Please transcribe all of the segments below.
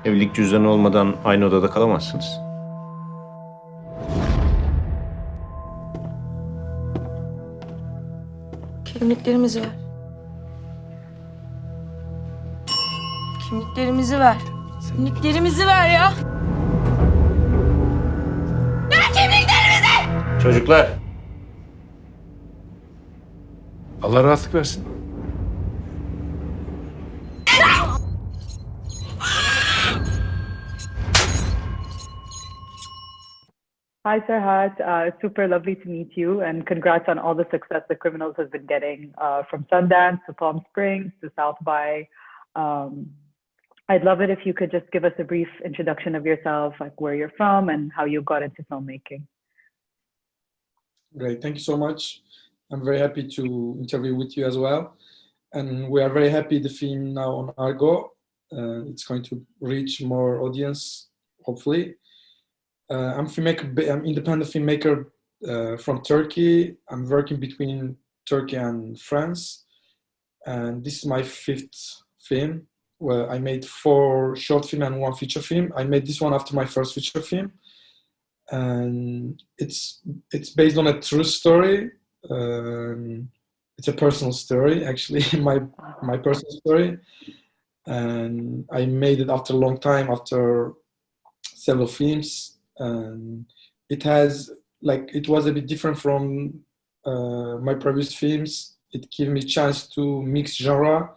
Evlilik cüzdanı olmadan aynı odada kalamazsınız. Kimliklerimizi ver. Kimliklerimizi ver. Kimliklerimizi ver ya. Çocuklar, Allah rahatlık versin. Hi, Serhat. It's super lovely to meet you, and congrats on all the success the Criminals has been getting from Sundance to Palm Springs to South by. Um, I'd love it if you could just give us a brief introduction of yourself, like where you're from and how you got into filmmaking. Great, thank you so much. I'm very happy to interview with you as well. And we are very happy the film now on Argo. It's going to reach more audience, hopefully. I'm independent filmmaker from Turkey. I'm working between Turkey and France. And this is my fifth film, where I made 4 short film and 1 feature film. I made this one after my first feature film. And it's based on a true story. It's a personal story, actually, my personal story. And I made it after a long time, after several films. And it was a bit different from my previous films. It gave me a chance to mix genre,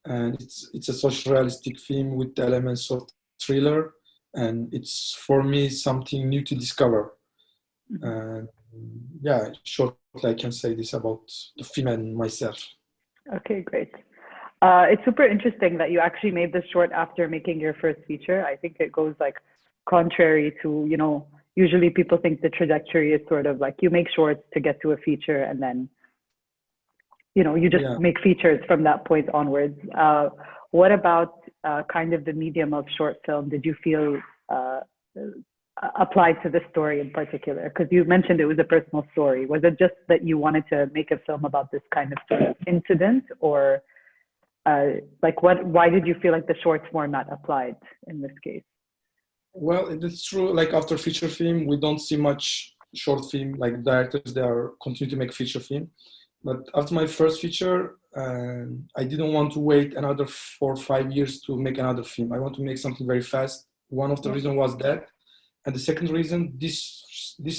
and it's a social realistic film with elements of thriller, and it's for me something new to discover. And yeah, shortly I can say this about the film and myself. Okay, great. It's super interesting that you actually made this short after making your first feature. I think it goes like contrary to, usually people think the trajectory is sort of like you make shorts to get to a feature and then, you just Yeah. make features from that point onwards. What about kind of the medium of short film did you feel applied to the story in particular? Because you mentioned it was a personal story. Was it just that you wanted to make a film about this kind of sort of incident, or why did you feel like the short format applied in this case? Well, it's true. Like after feature film, we don't see much short film. Like directors, they are continue to make feature film. But after my first feature, I didn't want to wait another 4 or 5 years to make another film. I want to make something very fast. One of the reasons was that, and the second reason, this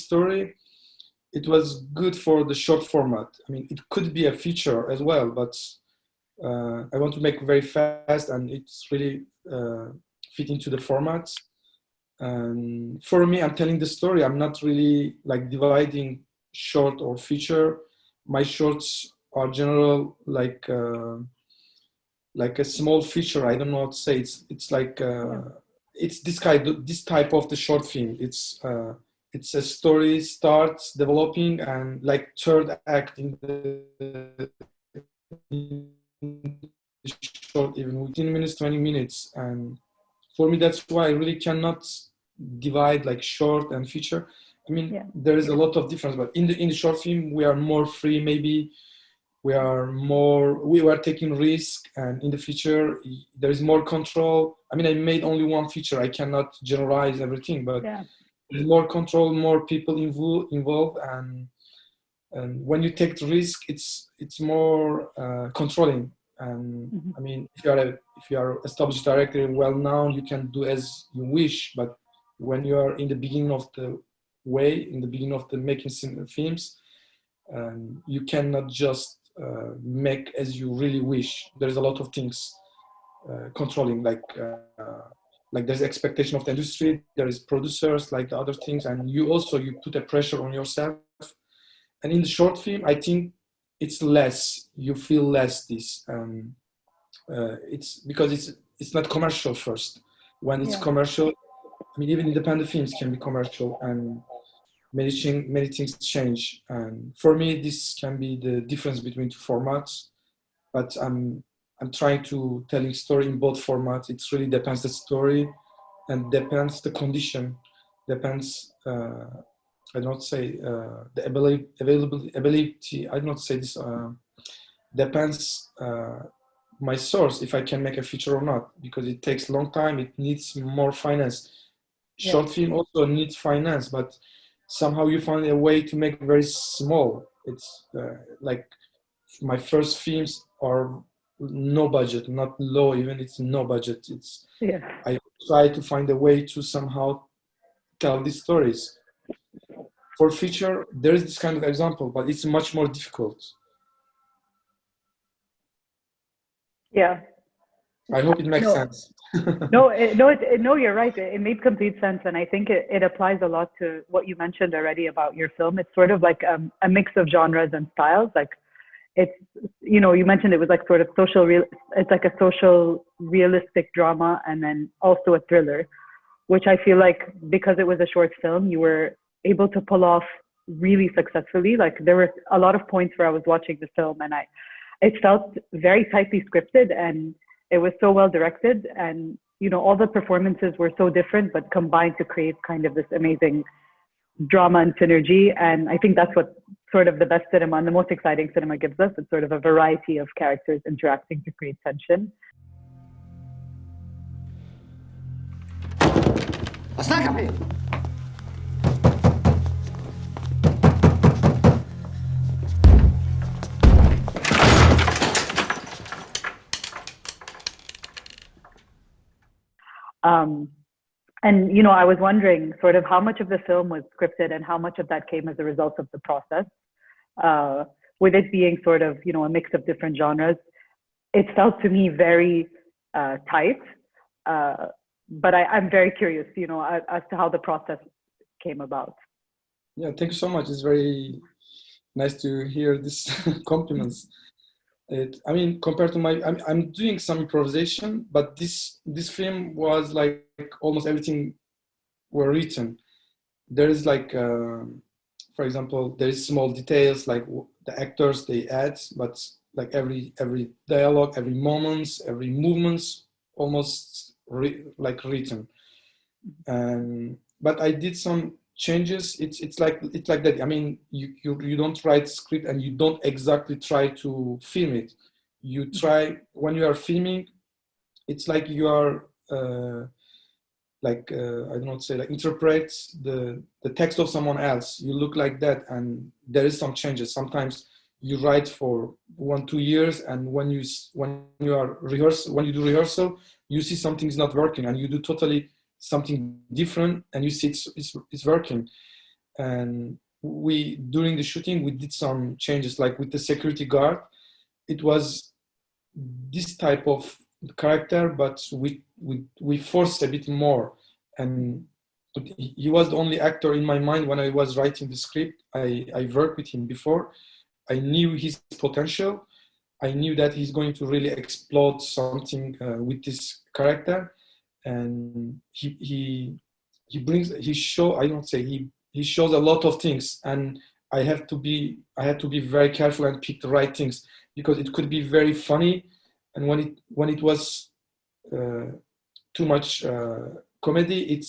story, it was good for the short format. I mean, it could be a feature as well, but I want to make very fast, and it's really fit into the format. And for me, I'm telling the story. I'm not really like dividing short or feature. My shorts are general like a small feature. I don't know what to say. It's like it's this type of the short film. It's a story starts developing and like third act in the short, even within minutes, 20 minutes. And for me, that's why I really cannot divide like short and feature. I mean, there is a lot of difference, but in the short film, we are more free. Maybe we were taking risk, and in the feature, there is more control. I mean, I made only 1 feature. I cannot generalize everything, but there's more control, more people involved, and when you take the risk, it's more controlling. And I mean, if you are established director, well known, you can do as you wish. But when you are in the beginning of the making films, you cannot just make as you really wish. There's a lot of things controlling, like there's expectation of the industry, there is producers, like the other things, and you put a pressure on yourself. And in the short film, I think it's less. You feel less this. It's because it's not commercial first. When it's commercial, I mean, even independent films can be commercial, and many things change. And for me, this can be the difference between 2 formats. But I'm trying to telling story in both formats. It really depends the story, and depends the condition, depends. I don't say the ability. I don't say this. Depends my source if I can make a feature or not, because it takes a long time. It needs more finance. Short film also needs finance, but somehow you find a way to make very small. It's like my first films are no budget, not low even. It's no budget. It's I try to find a way to somehow tell these stories. For feature, there is this kind of example, but it's much more difficult. Yeah. I hope it makes sense. No, you're right. It made complete sense. And I think it applies a lot to what you mentioned already about your film. It's sort of like a mix of genres and styles. Like it's, you know, you mentioned it was like sort of it's like a social realistic drama and then also a thriller, which I feel like because it was a short film, you were able to pull off really successfully. Like there were a lot of points where I was watching the film and it felt very tightly scripted and it was so well directed, and you know all the performances were so different but combined to create kind of this amazing drama and synergy. And I think that's what sort of the best cinema and the most exciting cinema gives us. It's sort of a variety of characters interacting to create tension. Aslan kapıyı. And you know, I was wondering sort of how much of the film was scripted and how much of that came as a result of the process. With it being sort of, you know, a mix of different genres, it felt to me very tight. But I'm very curious, you know, as to how the process came about. Yeah, thank you so much. It's very nice to hear these compliments. I mean, compared to I'm doing some improvisation, but this film was like almost everything were written. There is like, for example, there is small details like the actors they add, but like every dialogue, every moments, every movements, almost like written. But I did some changes. It's like that. I mean, you don't write script and you don't exactly try to film it. You try when you are filming. It's like you are I don't know what to say, like interpret the text of someone else. You look like that, and there is some changes. Sometimes you write for 1-2 years, and when you do rehearsal, you see something's not working, and you do totally something different, and you see it's working. And during the shooting we did some changes, like with the security guard. It was this type of character, but we forced a bit more, and he was the only actor in my mind when I was writing the script. I worked with him before. I knew his potential. I knew that he's going to really explode something with this character, and he shows a lot of things, and I had to be very careful and pick the right things, because it could be very funny, and when it was too much comedy,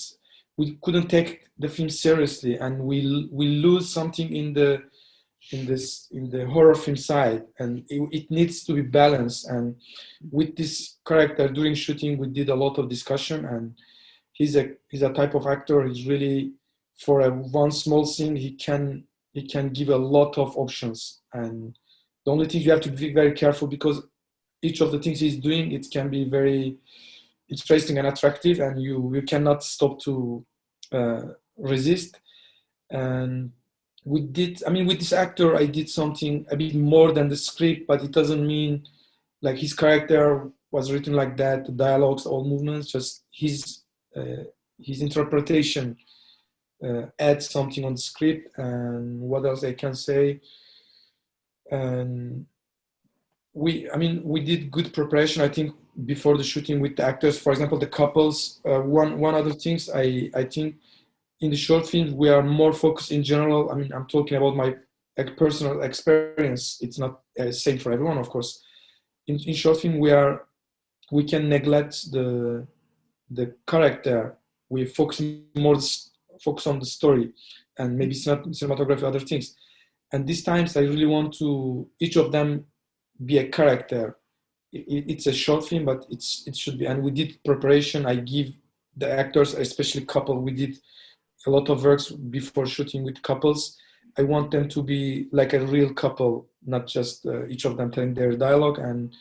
we couldn't take the film seriously, and we lose something in the horror film side, and it needs to be balanced. And with this character during shooting, we did a lot of discussion, and he's a type of actor. He's really, for one small thing, he can give a lot of options. And the only thing you have to be very careful, because each of the things he's doing, it can be very interesting and attractive, and you cannot stop to resist. And with this actor, I did something a bit more than the script, but it doesn't mean like his character was written like that, the dialogues, all movements, just his interpretation adds something on the script. And what else I can say? And we did good preparation, I think, before the shooting with the actors. For example, the couples. One other things, I think in the short films we are more focused in general. I mean, I'm talking about my personal experience. It's not same for everyone, of course. In short film, we can neglect the character. We focus on the story, and maybe cinematography, other things. And these times, I really want to each of them be a character. it's a short film, but it should be. And we did preparation. I give the actors, especially couple, we did a lot of works before shooting with couples. I want them to be like a real couple, not just each of them telling their dialogue. And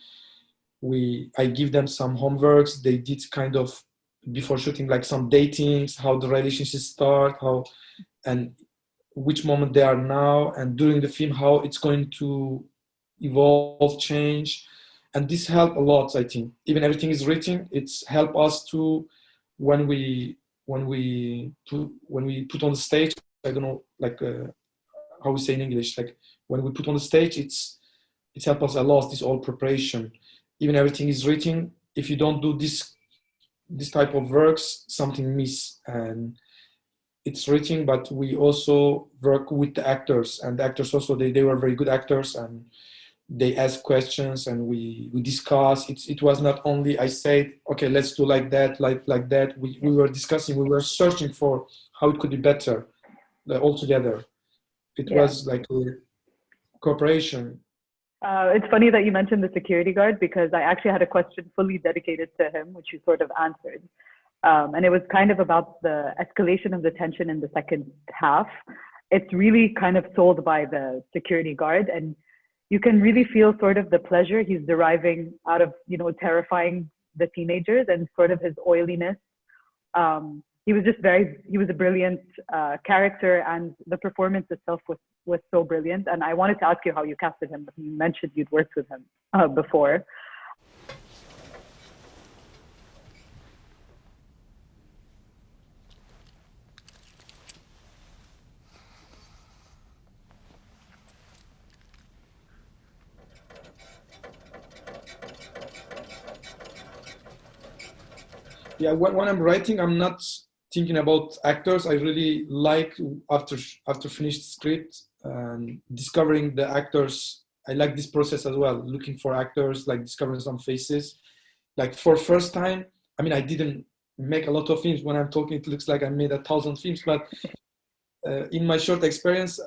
I give them some homeworks. They did kind of before shooting, like some datings, how the relationship start, how and which moment they are now, and during the film how it's going to evolve, change. And this helped a lot, I think. Even everything is written, it's helped us to when we put on the stage. I don't know, like how we say in English. Like when we put on the stage, it's helped us a lot. This all preparation, even everything is written. If you don't do this type of works, something miss. And it's written, but we also work with the actors, and the actors also they were very good actors, and they ask questions and we discuss. It was not only I said, okay, let's do like that, like that. We were discussing, we were searching for how it could be better all together. It was like a cooperation. It's funny that you mentioned the security guard, because I actually had a question fully dedicated to him, which you sort of answered. And it was kind of about the escalation of the tension in the second half. It's really kind of sold by the security guard, and you can really feel sort of the pleasure he's deriving out of, terrifying the teenagers and sort of his oiliness. He was a brilliant character, and the performance itself was so brilliant. And I wanted to ask you how you casted him, but you mentioned you'd worked with him before. Yeah, when I'm writing, I'm not thinking about actors. I really like after finished script and discovering the actors. I like this process as well, looking for actors, like discovering some faces. Like for first time, I mean, I didn't make a lot of films. When I'm talking, it looks like I made 1,000 films, but in my short experience,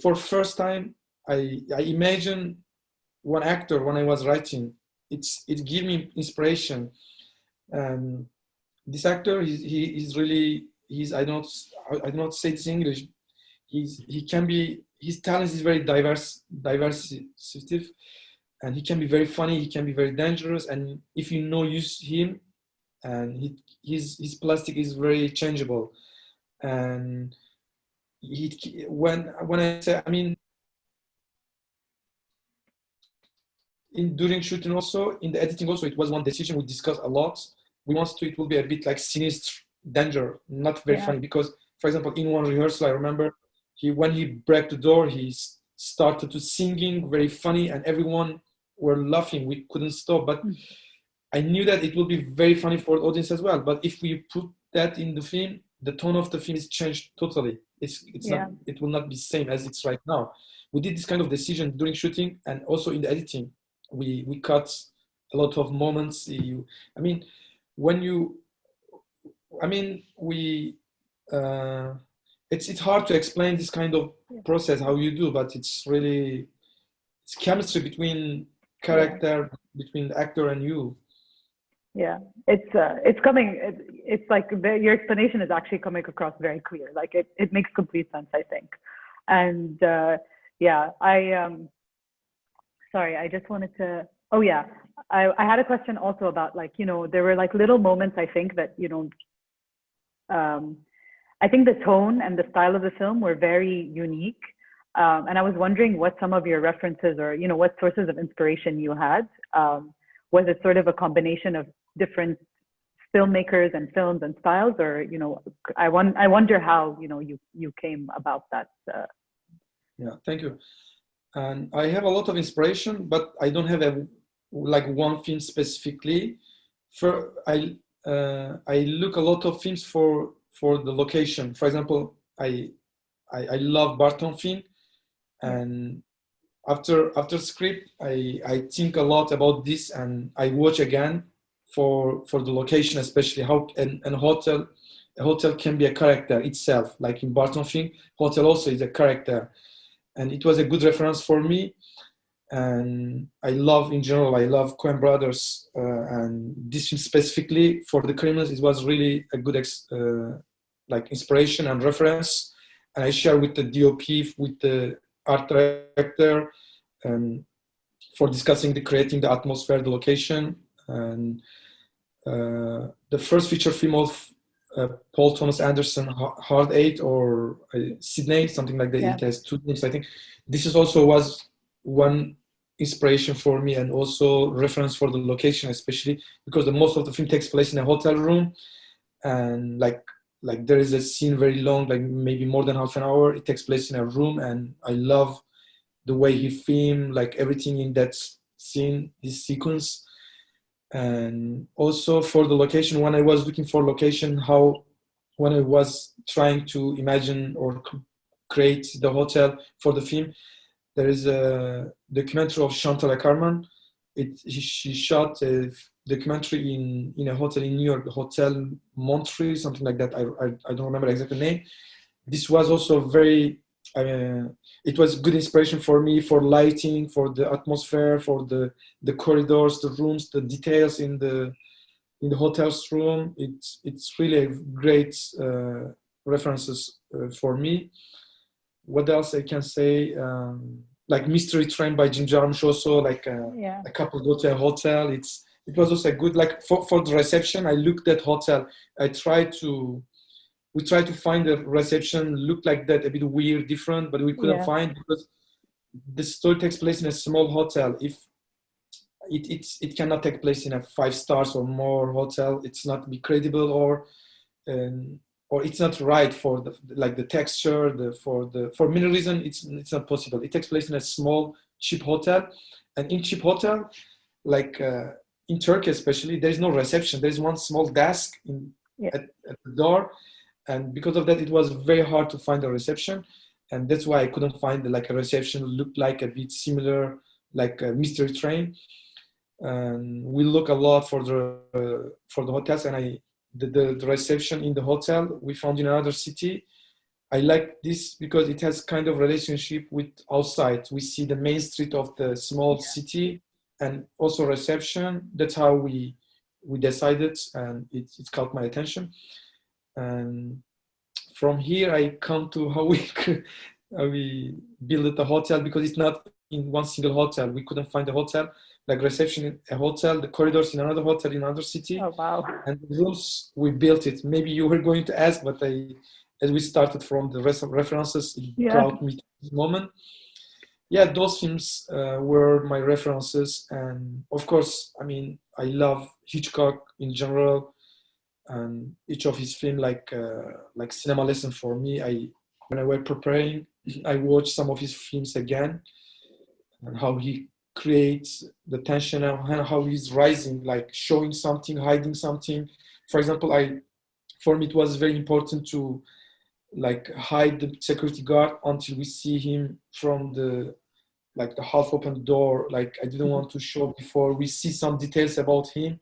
for first time, I imagine one actor when I was writing. It gave me inspiration. This actor, he's really, I don't say this in English. He can be, his talent is very diversive, and he can be very funny. He can be very dangerous, and if you know use him, and his plastic is very changeable. And when I say, I mean, during shooting also, in the editing also, it was one decision we discussed a lot. We wanted it will be a bit like sinister, danger, not very funny. Because, for example, in one rehearsal, I remember when he broke the door, he started to singing, very funny, and everyone were laughing. We couldn't stop. But I knew that it will be very funny for the audience as well. But if we put that in the film, the tone of the film is changed totally. It's not. It will not be the same as it's right now. We did this kind of decision during shooting, and also in the editing. We cut a lot of moments. It's hard to explain this kind of process how you do, but it's chemistry between character, between the actor and you. Yeah, it's coming. It's like your explanation is actually coming across very clear. Like it makes complete sense, I think. And sorry, I just wanted to. Oh yeah, I had a question also about there were like little moments, I think that I think the tone and the style of the film were very unique. And I was wondering what some of your references or, what sources of inspiration you had. Was it sort of a combination of different filmmakers and films and styles, or, I wonder how, you came about that. Yeah, thank you. And I have a lot of inspiration, but I don't have one film specifically. I look a lot of films for the location. For example, I love Barton film, and after script, I think a lot about this, and I watch again for the location, especially how a hotel can be a character itself. Like in Barton film, hotel also is a character, and it was a good reference for me. And I love, in general, I love Coen Brothers, and this film specifically for the criminals, it was really a good like inspiration and reference. And I share with the DOP, with the art director, and for discussing creating the atmosphere, the location, and the first feature film of Paul Thomas Anderson, Hard Eight, or Sydney, something like that. Yeah. It has two names, I think. This is also was one inspiration for me, and also reference for the location, especially because the most of the film takes place in a hotel room, and like there is a scene very long, like maybe more than half an hour. It takes place in a room, and I love the way he filmed like everything in that scene, this sequence. And also for the location, when I was looking for location, when I was trying to imagine or create the hotel for the film, there is a documentary of Chantal Ackerman. She shot a documentary in a hotel in New York, Hotel Montreal, something like that. I don't remember exactly the name. This was also very, it was good inspiration for me, for lighting, for the atmosphere, for the corridors, the rooms, the details in the hotel's room. It's really a great references for me. What else I can say? Like Mystery Train by Jim Jarmusch, also like a couple go to a hotel. It was also a good, like for the reception. I looked at hotel. We tried to find a reception looked like that, a bit weird, different, but we couldn't find, because the story takes place in a small hotel. If it cannot take place in a 5 stars or more hotel, it's not be credible, or it's not right for the texture, for many reasons it's not possible. It takes place in a small cheap hotel, and in cheap hotel, like in Turkey especially, there is no reception. There is one small desk at the door, and because of that, it was very hard to find a reception, and that's why I couldn't find like a reception looked like a bit similar, like a Mystery Train. And we look a lot for the hotels, and the reception in the hotel we found in another city. I like this because it has kind of relationship with outside. We see the main street of the small city, and also reception. That's how we decided, and it caught my attention. And from here I come to how we built the hotel, because it's not in one single hotel. We couldn't find a hotel, like reception in a hotel, the corridors in another hotel in another city. Oh wow! And the rooms, we built it. Maybe you were going to ask, but as we started from the rest of references, it brought me to this moment. Yeah, those films were my references, and of course, I mean, I love Hitchcock in general, and each of his films like cinema lesson for me. When I was preparing, I watched some of his films again, and how he creates the tension, and how he's rising, like showing something, hiding something. For example, for me it was very important to like hide the security guard until we see him from the half open door. Like I didn't want to show before we see some details about him,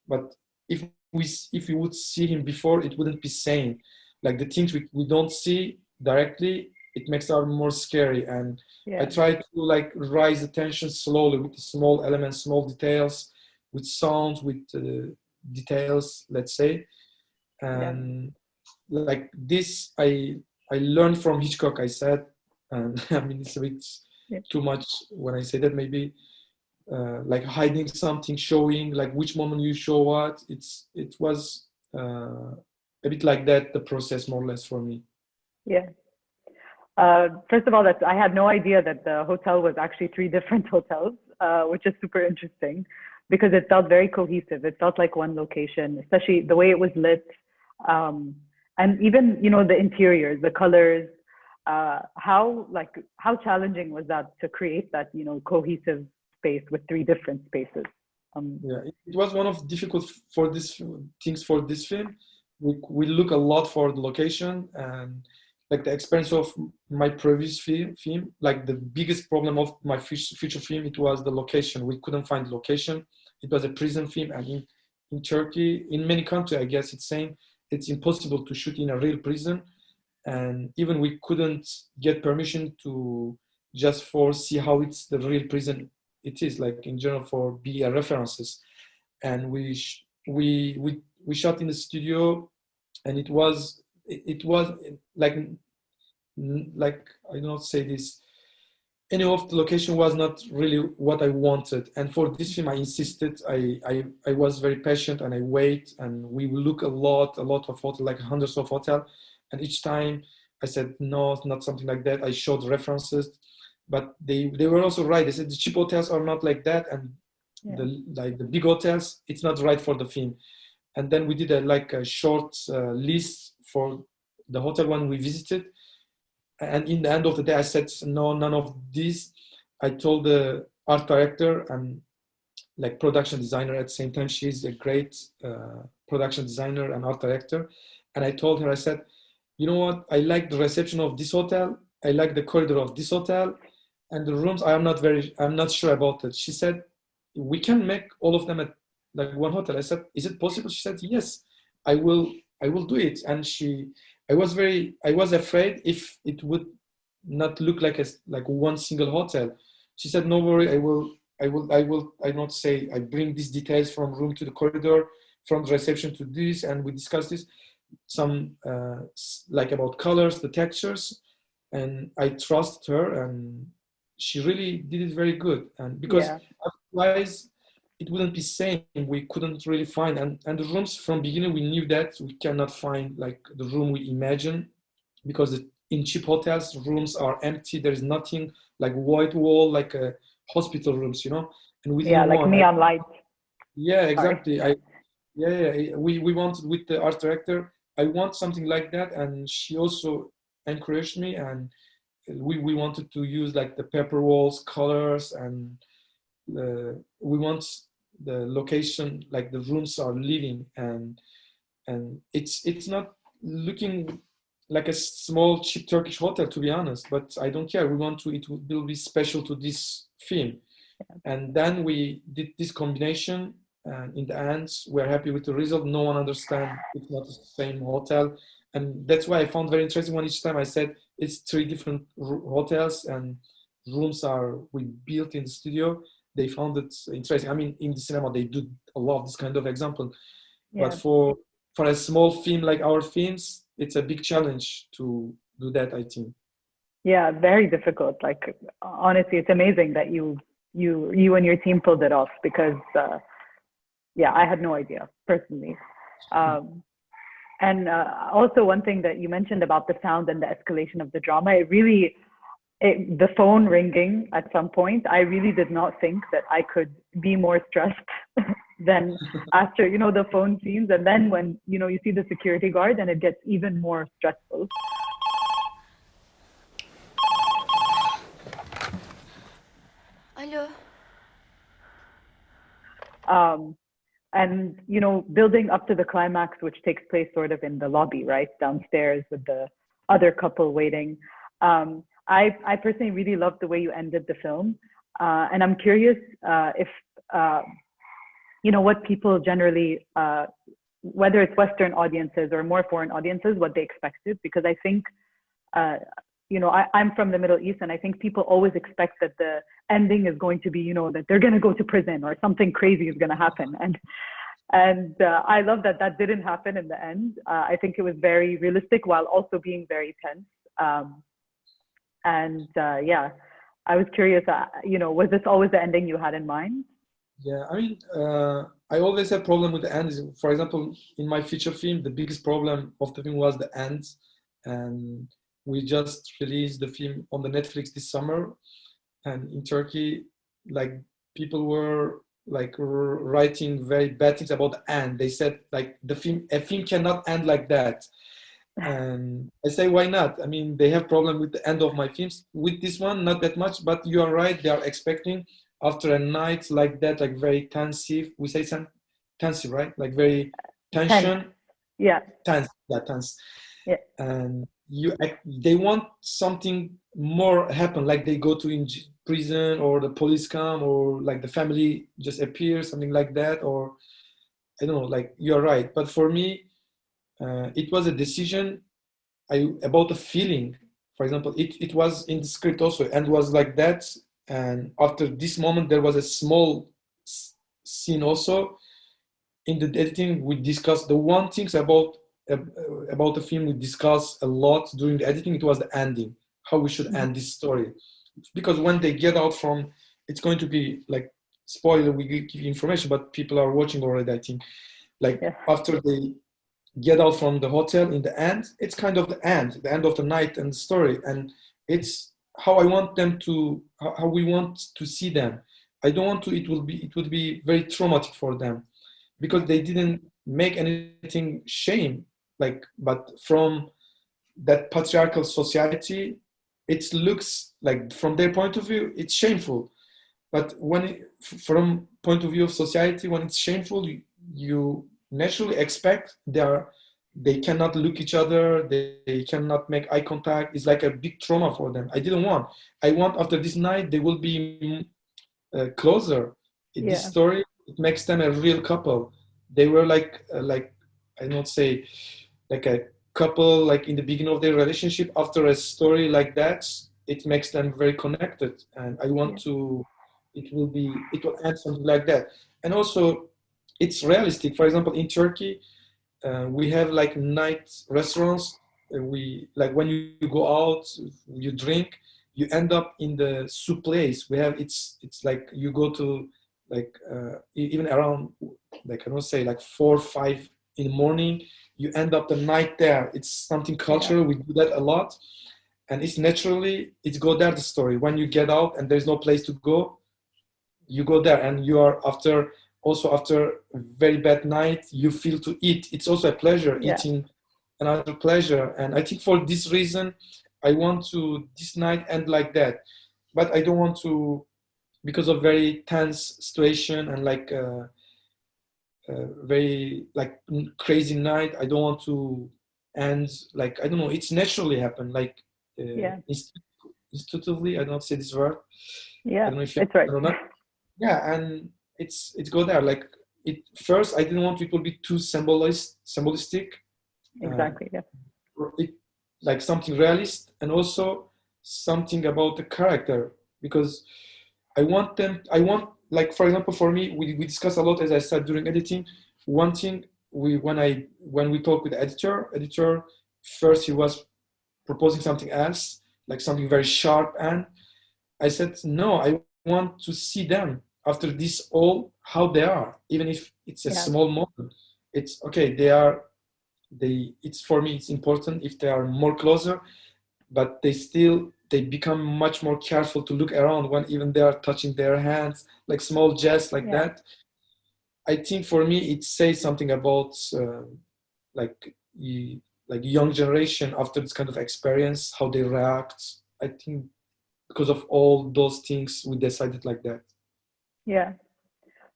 but if we would see him before, it wouldn't be sane. Like the things we don't see directly, it makes it more scary. And I try to like rise the tension slowly with small elements, small details, with sounds, with details, let's say. And like this, I learned from Hitchcock, I said, and I mean, it's a bit too much when I say that, maybe like hiding something, showing like which moment you show what. It was a bit like that, the process more or less for me. Yeah. First of all, I had no idea that the hotel was actually 3 different hotels, which is super interesting, because it felt very cohesive. It felt like one location, especially the way it was lit. And even, the interiors, the colors, how challenging was that to create that, cohesive space with 3 different spaces? It was one of difficult for this film. We look a lot for the location, and like the experience of my previous film, like the biggest problem of my feature film, it was the location. We couldn't find the location. It was a prison film, and in Turkey, in many countries, I guess it's saying it's impossible to shoot in a real prison. And even we couldn't get permission to just see how it's the real prison it is like in general for be references. And we shot in the studio, and it was like I do not say this. Any of the location was not really what I wanted. And for this film, I insisted. I was very patient, and I wait, and we will look a lot of hotel, like hundreds of hotel. And each time I said, no, it's not something like that. I showed references, but they were also right. They said the cheap hotels are not like that. And the big hotels, it's not right for the film. And then we did a short list for the hotel one we visited. And in the end of the day, I said, no, none of this. I told the art director and like production designer at the same time. She's a great production designer and art director. And I told her, I said, you know what? I like the reception of this hotel. I like the corridor of this hotel. And the rooms, I'm not sure about it. She said, we can make all of them at like one hotel. I said, is it possible? She said, yes, I will do it. And I was afraid if it would not look like one single hotel. She said, no worry, I not say, I bring these details from room to the corridor, from the reception to this, and we discuss this, some like about colors, the textures, and I trust her, and she really did it very good. And because otherwise it wouldn't be same, we couldn't really find, and the rooms from beginning we knew that we cannot find like the room we imagine, because in cheap hotels rooms are empty. There is nothing like white wall like hospital rooms, and we didn't like want neon lights. Yeah, exactly. We wanted with the art director, I want something like that, and she also encouraged me, and we wanted to use like the paper walls colors, and we want the location like the rooms are living, and it's not looking like a small cheap Turkish hotel, to be honest, but I don't care. We want to, it will be special to this film. And then we did this combination, and in the end we're happy with the result. No one understands it's not the same hotel, and that's why I found very interesting when each time I said it's 3 different hotels and rooms are we built in the studio. They found it interesting. I mean, in the cinema they do a lot of this kind of example, but for a small film like our films, it's a big challenge to do that, I think. Yeah, very difficult. Like honestly, it's amazing that you and your team pulled it off, because I had no idea personally. And also one thing that you mentioned about the sound and the escalation of the drama, the phone ringing at some point, I really did not think that I could be more stressed than after, the phone scenes. And then when, you see the security guard, and it gets even more stressful. Alo. And, building up to the climax, which takes place sort of in the lobby, right, downstairs with the other couple waiting. I personally really loved the way you ended the film. And I'm curious if, what people generally, whether it's Western audiences or more foreign audiences, what they expected. Because I think, I'm from the Middle East, and I think people always expect that the ending is going to be, that they're going to go to prison or something crazy is going to happen. And I love that didn't happen in the end. I think it was very realistic while also being very tense. I was curious, was this always the ending you had in mind? Yeah, I mean, I always have problem with the end. For example, in my feature film, the biggest problem of the film was the end. And we just released the film on the Netflix this summer. And in Turkey, like people were like writing very bad things about the end. They said like a film cannot end like that. And I say, why not? I mean, they have problem with the end of my films. With this one, not that much, but you are right. They are expecting after a night like that, like very tensive. We say tensive, right? Like very tension. Tense. Yeah, tense. Yeah. And they want something more happen, like they go to prison, or the police come, or like the family just appears, something like that, or I don't know. Like you're right, but for me, it was a decision about the feeling. For example, it was in the script also, and was like that. And after this moment, there was a small scene also. In the editing, we discussed the one things about the film we discussed a lot during the editing. It was the ending, how we should end this story, because when they get out from, it's going to be like spoiler. We give information, but people are watching already, I think. Like after they get out from the hotel in the end, it's kind of the end of the night and the story, and it's how I want them to, how we want to see them. I don't want to. It would be very traumatic for them, because they didn't make anything shame, like, but from that patriarchal society, it looks like from their point of view it's shameful. But from point of view of society, when it's shameful, you naturally expect they cannot look each other, they cannot make eye contact. It's like a big trauma for them. I want after this night they will be closer. In this story, it makes them a real couple. They were like I don't say like a couple like in the beginning of their relationship. After a story like that, it makes them very connected, and I want to. It will add something like that, and also it's realistic. For example, in Turkey, we have like night restaurants. We like when you go out, you drink, you end up in the soup place. We have it's like you go to like even around like I don't say like 4 or 5 in the morning. You end up the night there. It's something cultural. We do that a lot, and it's naturally it's go there the story. When you get out and there's no place to go, you go there, and you are after a very bad night, you feel to eat. It's also a pleasure, eating another pleasure. And I think for this reason, I want to this night end like that. But I don't want to, because of very tense situation and like very like crazy night. I don't want to end like, I don't know, it's naturally happen. Like intuitively, I don't say this word. Yeah, I don't know if it's right. I don't know. Yeah, and it's go there. Like it first, I didn't want it to be too symbolistic. Exactly. It like something realist, and also something about the character, because I want like for example for me, we discuss a lot, as I said, during editing. One thing when we talk with the editor first, he was proposing something else, like something very sharp, and I said no, I want to see them after this all how they are, even if it's a small moment. It's okay, it's for me it's important if they are more closer, but they become much more careful to look around when even they are touching their hands, like small gests like that. I think for me it says something about like young generation after this kind of experience, how they react. I think because of all those things, we decided like that. Yeah.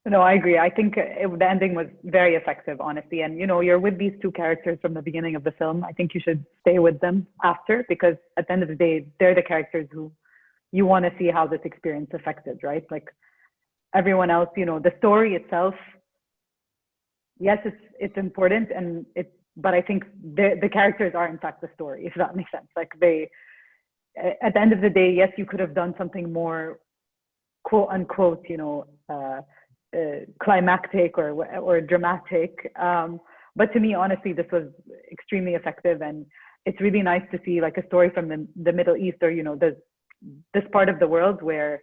No, I agree. I think the ending was very effective, honestly. And, you're with these two characters from the beginning of the film. I think you should stay with them after, because at the end of the day, they're the characters who you want to see how this experience affected, right? Like everyone else, the story itself, yes, it's important, but I think the characters are in fact the story, if that makes sense. Like at the end of the day, yes, you could have done something more quote unquote, climactic or dramatic. But to me, honestly, this was extremely effective, and it's really nice to see like a story from the Middle East, or this part of the world where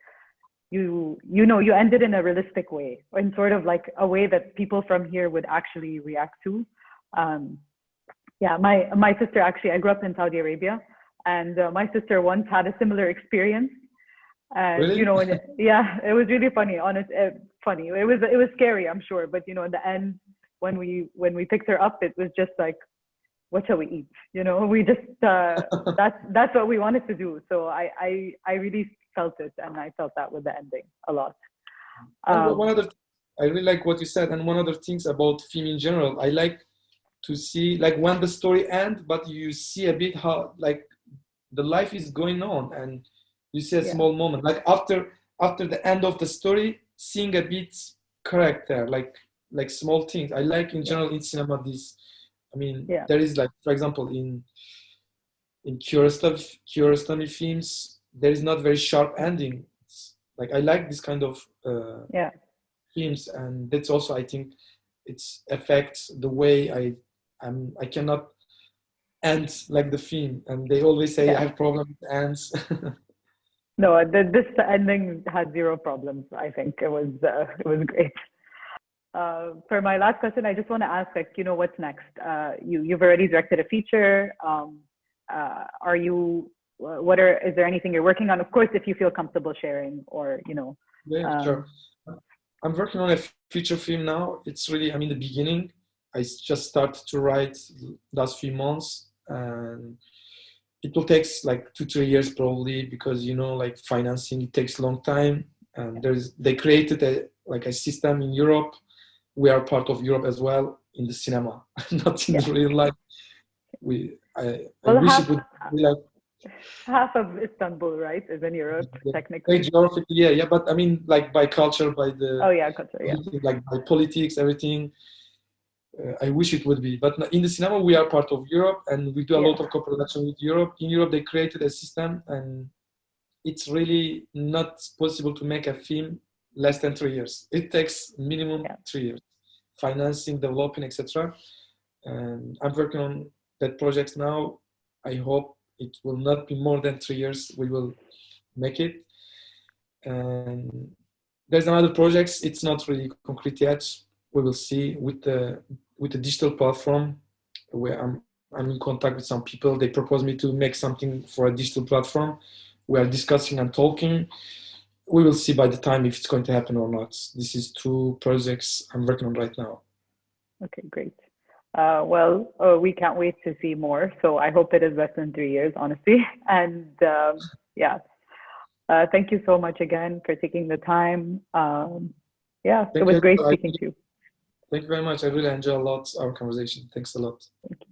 you ended in a realistic way, or in sort of like a way that people from here would actually react to. My sister, actually, I grew up in Saudi Arabia, and my sister once had a similar experience. And Really? It was really funny. Funny. It was scary, I'm sure, but in the end, when we picked her up, it was just like, what shall we eat? We just that's what we wanted to do. So I really felt it, and I felt that with the ending a lot. One other, I really like what you said, and one other things about film in general, I like to see like when the story ends, but you see a bit how like the life is going on, and you see a small moment, like after the end of the story, seeing a bit character, like small things. I like in general in cinema this. I mean, there is like, for example, in Kiarostami films, there is not very sharp ending. like I like this kind of Yeah. films, and that's also, I think, it affects the way I cannot end like the film, and they always say I Yeah. have problems with ends. No, this ending had zero problems. I think it was great. For my last question, I just want to ask, like, what's next? You've already directed a feature. Are you? Is there anything you're working on? Of course, if you feel comfortable sharing, or Yeah, sure. I'm working on a feature film now. It's really, I'm in the beginning. I just started to write last few months, and it will take like 2-3 years probably, because like financing, it takes a long time. And they created a system in Europe. We are part of Europe as well in the cinema, not in real life. I Well, wish it would be like half of Istanbul, right, is in Europe technically. geographically, yeah, but I mean, like by culture, by the Culture, yeah. like by politics, everything. I wish it would be, but in the cinema we are part of Europe, and we do a lot of co-production with Europe. In Europe, they created a system, and it's really not possible to make a film less than 3 years. It takes minimum 3 years, financing, developing, etc. And I'm working on that project now. I hope it will not be more than 3 years. We will make it. And there's another projects. It's not really concrete yet. We will see with the digital platform, where I'm in contact with some people. They propose me to make something for a digital platform. We are discussing and talking. We will see by the time if it's going to happen or not. This is 2 projects I'm working on right now. Okay, great. We can't wait to see more. So I hope it is less than 3 years, honestly. And thank you so much again for taking the time. It was great speaking to you. Thank you very much. I really enjoyed a lot our conversation. Thanks a lot. Thank you.